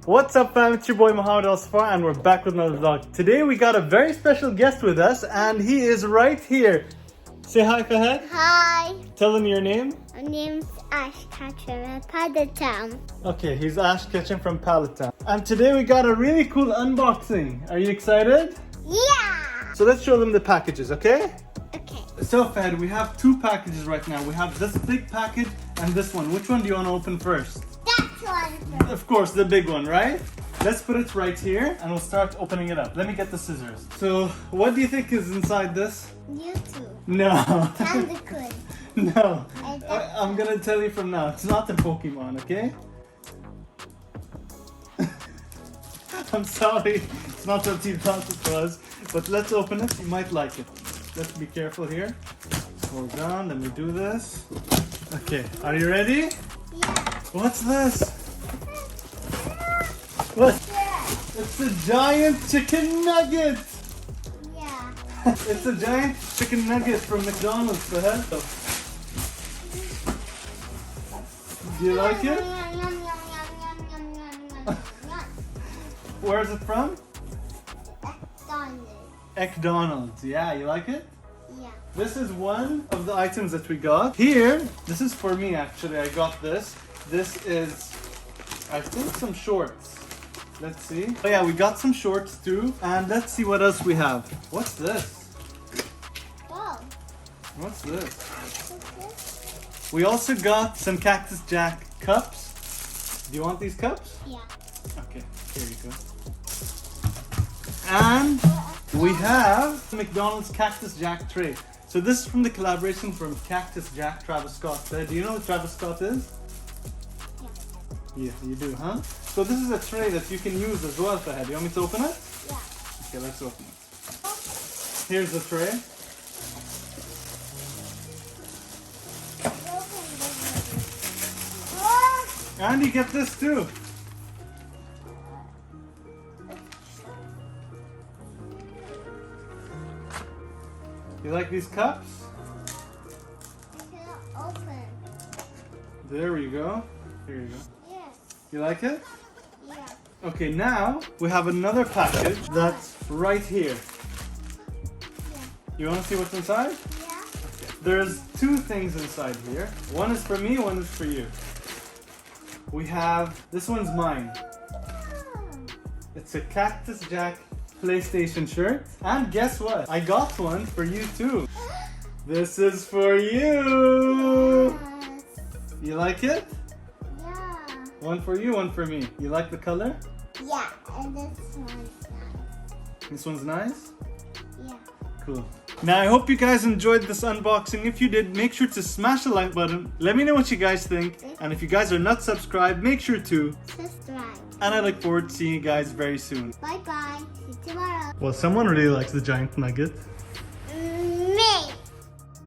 What's up fam, it's your boy Mohamed Safar and we're back with another vlog. Today we got a very special guest with us and he is right here. Say hi Fahad. Hi. Tell him your name. My name's Ash Catcher at Paddington. Okay, he's Ash Kitchen from Paddington. And today we got a really cool unboxing. Are you excited? Yeah. So let's show them the packages, okay? Okay. So Fahad, we have two packages right now. We have this big package and this one. Which one do you want to open first? That one. Of course, the big one, right? Let's put it right here and we'll start opening it up. Let me get the scissors. So, what do you think is inside this? You too. No. Candy Queen. No. I'm gonna tell you from now. It's not a Pokemon, okay? I'm sorry. It's not what you thought it was. But let's open it. You might like it. Let's be careful here. Hold on. Let me do this. Okay. Are you ready? Yeah. What's this? What? Yeah. It's a giant chicken nugget. Yeah. It's a giant chicken nugget from McDonald's. Fahad. Do you like it? Where is it from? McDonald's. Yeah, you like it? Yeah. This is one of the items that we got. Here, this is for me actually. I got this. This is, I think, some shorts. Let's see. Oh yeah, we got some shorts too. And let's see what else we have. What's this? Oh. What's this? We also got some Cactus Jack cups. Do you want these cups? Yeah. Okay, here you go. And we have the McDonald's Cactus Jack tray. So this is from the collaboration from Cactus Jack, Travis Scott. Do you know what Travis Scott is? Yeah. Yeah, you do, huh? So this is a tray that you can use as well, Fahad. You want me to open it? Yeah. Okay, let's open it. Here's the tray. And you get this too. You like these cups? Open. There we go. Here you go. Yes. You like it? Yeah. Okay, now we have another package that's right here. Yeah. You want to see what's inside? Yeah. Okay. There's two things inside here. One is for me, one is for you. We have, this one's mine. It's a Cactus Jack PlayStation shirt. And guess what? I got one for you too. This is for you. Yes. You like it? Yeah. One for you, one for me. You like the color? Yeah. And this one's nice. This one's nice? Yeah. Cool. Now I hope you guys enjoyed this unboxing. If you did, make sure to smash the like button. Let me know what you guys think. And if you guys are not subscribed, make sure to. Subscribe. And I look forward to seeing you guys very soon. Bye bye. See you tomorrow. Well, someone really likes the giant nugget.